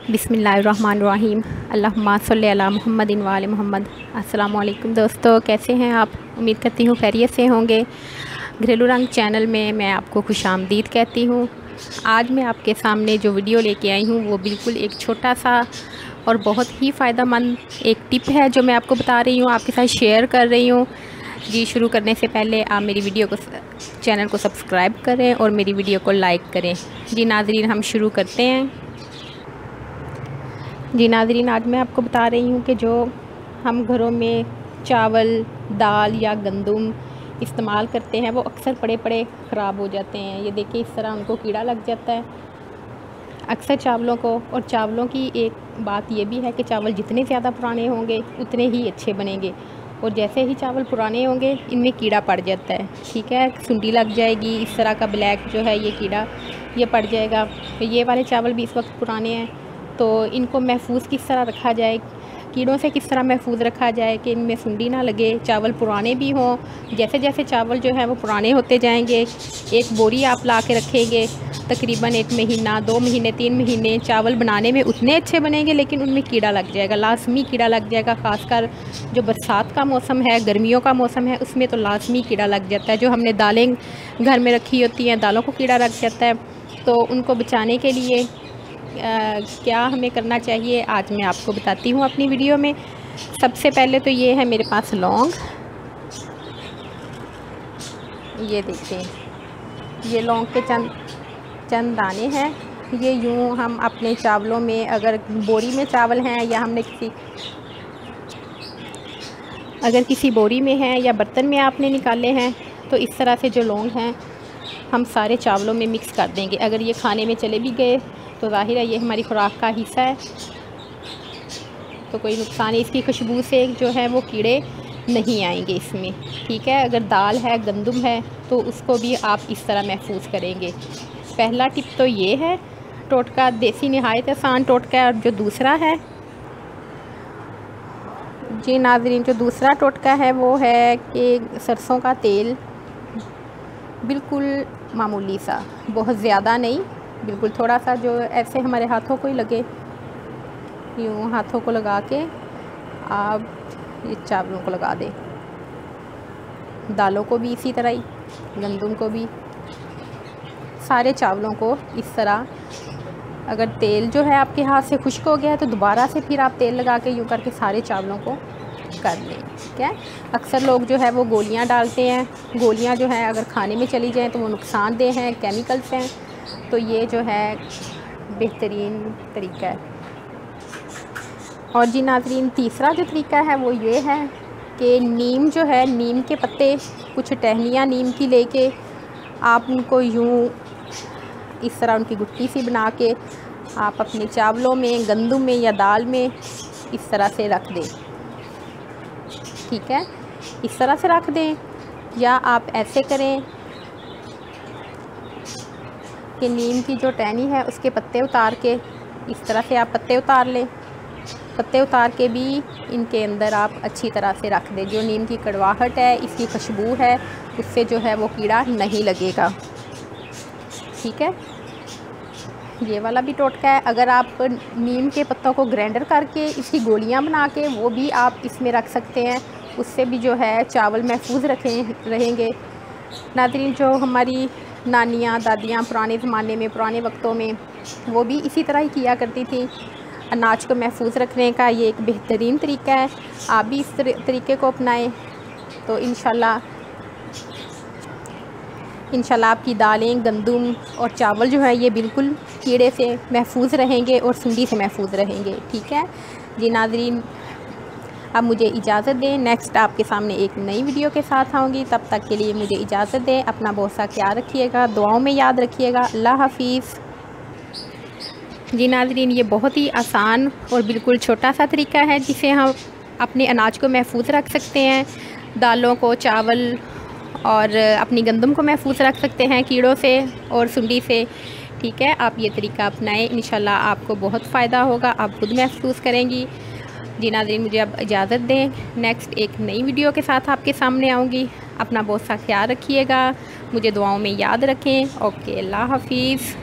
बिस्मिल्लाहिर्रहमानिर्रहीम। अल्लाहुम्मा सल्ली अला मुहम्मदिन व आले मुहम्मद। अस्सलामु अलैकुम दोस्तों, कैसे हैं आप? उम्मीद करती हूँ खैरियत से होंगे। घरेलू रंग चैनल में मैं आपको खुशामदीद कहती हूँ। आज मैं आपके सामने जो वीडियो लेके आई हूँ वो बिल्कुल एक छोटा सा और बहुत ही फ़ायदेमंद एक टिप है जो मैं आपको बता रही हूँ, आपके साथ शेयर कर रही हूँ। जी, शुरू करने से पहले आप मेरी वीडियो को चैनल को सब्सक्राइब करें और मेरी वीडियो को लाइक करें। जी नाज़रीन, हम शुरू करते हैं। जी नाज़रीन, आज मैं आपको बता रही हूँ कि जो हम घरों में चावल, दाल या गंदम इस्तेमाल करते हैं वो अक्सर पड़े पड़े ख़राब हो जाते हैं। ये देखिए, इस तरह उनको कीड़ा लग जाता है अक्सर चावलों को। और चावलों की एक बात ये भी है कि चावल जितने ज़्यादा पुराने होंगे उतने ही अच्छे बनेंगे, और जैसे ही चावल पुराने होंगे इनमें कीड़ा पड़ जाता है। ठीक है, सुंडी लग जाएगी, इस तरह का ब्लैक जो है ये कीड़ा ये पड़ जाएगा। तो ये वाले चावल भी इस वक्त पुराने हैं, तो इनको महफूज किस तरह रखा जाए, कीड़ों से किस तरह महफूज रखा जाए कि इनमें सुंडी ना लगे, चावल पुराने भी हों। जैसे जैसे चावल जो है वो पुराने होते जाएंगे, एक बोरी आप ला के रखेंगे, तकरीबन 1 महीना, 2 महीने, 3 महीने चावल बनाने में उतने अच्छे बनेंगे, लेकिन उनमें कीड़ा लग जाएगा, लाजमी कीड़ा लग जाएगा। ख़ासकर जो बरसात का मौसम है, गर्मियों का मौसम है, उसमें तो लाजमी कीड़ा लग जाता है। जो हमने दालें घर में रखी होती हैं, दालों को कीड़ा लग जाता है। तो उनको बचाने के लिए क्या हमें करना चाहिए, आज मैं आपको बताती हूँ अपनी वीडियो में। सबसे पहले तो ये है मेरे पास लौंग। ये देखिए, ये लौंग के चंद दाने हैं। ये यूँ हम अपने चावलों में, अगर बोरी में चावल हैं या हमने अगर किसी बोरी में हैं या बर्तन में आपने निकाले हैं, तो इस तरह से जो लौंग हैं हम सारे चावलों में मिक्स कर देंगे। अगर ये खाने में चले भी गए तो ज़ाहिर है ये हमारी खुराक का हिस्सा है, तो कोई नुकसान नहीं। इसकी खुशबू से जो है वो कीड़े नहीं आएंगे इसमें। ठीक है, अगर दाल है, गंदम है, तो उसको भी आप इस तरह महफूज करेंगे। पहला टिप तो ये है, टोटका, देसी नहायत आसान टोटका है। और जो दूसरा है जी नाज़रीन, जो दूसरा टोटका है वो है कि सरसों का तेल बिल्कुल मामूली सा, बहुत ज़्यादा नहीं, बिल्कुल थोड़ा सा, जो ऐसे हमारे हाथों को ही लगे, यूँ हाथों को लगा के आप ये चावलों को लगा दें। दालों को भी इसी तरह ही, गंदम को भी, सारे चावलों को इस तरह। अगर तेल जो है आपके हाथ से खुश्क हो गया है तो दोबारा से फिर आप तेल लगा के यूँ करके सारे चावलों को कर लें। ठीक है, अक्सर लोग जो है वो गोलियां डालते हैं। गोलियां जो है अगर खाने में चली जाएं तो वो नुकसानदेह हैं, केमिकल्स हैं। तो ये जो है बेहतरीन तरीका है। और जी नाज़रीन, तीसरा जो तरीका है वो ये है कि नीम जो है, नीम के पत्ते, कुछ टहनियाँ नीम की लेके आप उनको यूँ इस तरह उनकी गुट्टी सी बना के आप अपने चावलों में, गंदम में या दाल में इस तरह से रख दें। ठीक है, इस तरह से रख दें। या आप ऐसे करें कि नीम की जो टहनी है उसके पत्ते उतार के इस तरह से आप पत्ते उतार लें। पत्ते उतार के भी इनके अंदर आप अच्छी तरह से रख दें। जो नीम की कड़वाहट है, इसकी खुशबू है, उससे जो है वो कीड़ा नहीं लगेगा। ठीक है, ये वाला भी टोटका है। अगर आप नीम के पत्तों को ग्राइंडर करके इसकी गोलियां बना के वो भी आप इसमें रख सकते हैं, उससे भी जो है चावल महफूज रहेंगे। नाज़रीन, जो हमारी नानियाँ, दादियाँ पुराने ज़माने में, पुराने वक्तों में वो भी इसी तरह ही किया करती थी। अनाज को महफूज रखने का ये एक बेहतरीन तरीका है। आप भी इस तरीके को अपनाएं तो इंशाल्लाह आपकी दालें, गंदम और चावल जो है ये बिल्कुल कीड़े से महफूज रहेंगे और सुंडी से महफूज रहेंगे। ठीक है जी नाज़रीन, अब मुझे इजाज़त दें। नेक्स्ट आपके सामने एक नई वीडियो के साथ आऊँगी। तब तक के लिए मुझे इजाज़त दें। अपना बहुत सा ख्याल रखिएगा, दुआओं में याद रखिएगा। अल्लाह हाफिज़। जी नाज़रीन, ये बहुत ही आसान और बिल्कुल छोटा सा तरीका है जिसे हम अपने अनाज को महफूज रख सकते हैं, दालों को, चावल और अपनी गंदम को महफूज रख सकते हैं कीड़ों से और सुंडी से। ठीक है, आप ये तरीका अपनाएं, इंशाल्लाह आपको बहुत फ़ायदा होगा, आप खुद महसूस करेंगी। जी नाज़रीन, मुझे अब इजाज़त दें। नेक्स्ट एक नई वीडियो के साथ आपके सामने आऊँगी। अपना बहुत सा ख्याल रखिएगा, मुझे दुआओं में याद रखें। ओके, अल्लाह हाफिज़।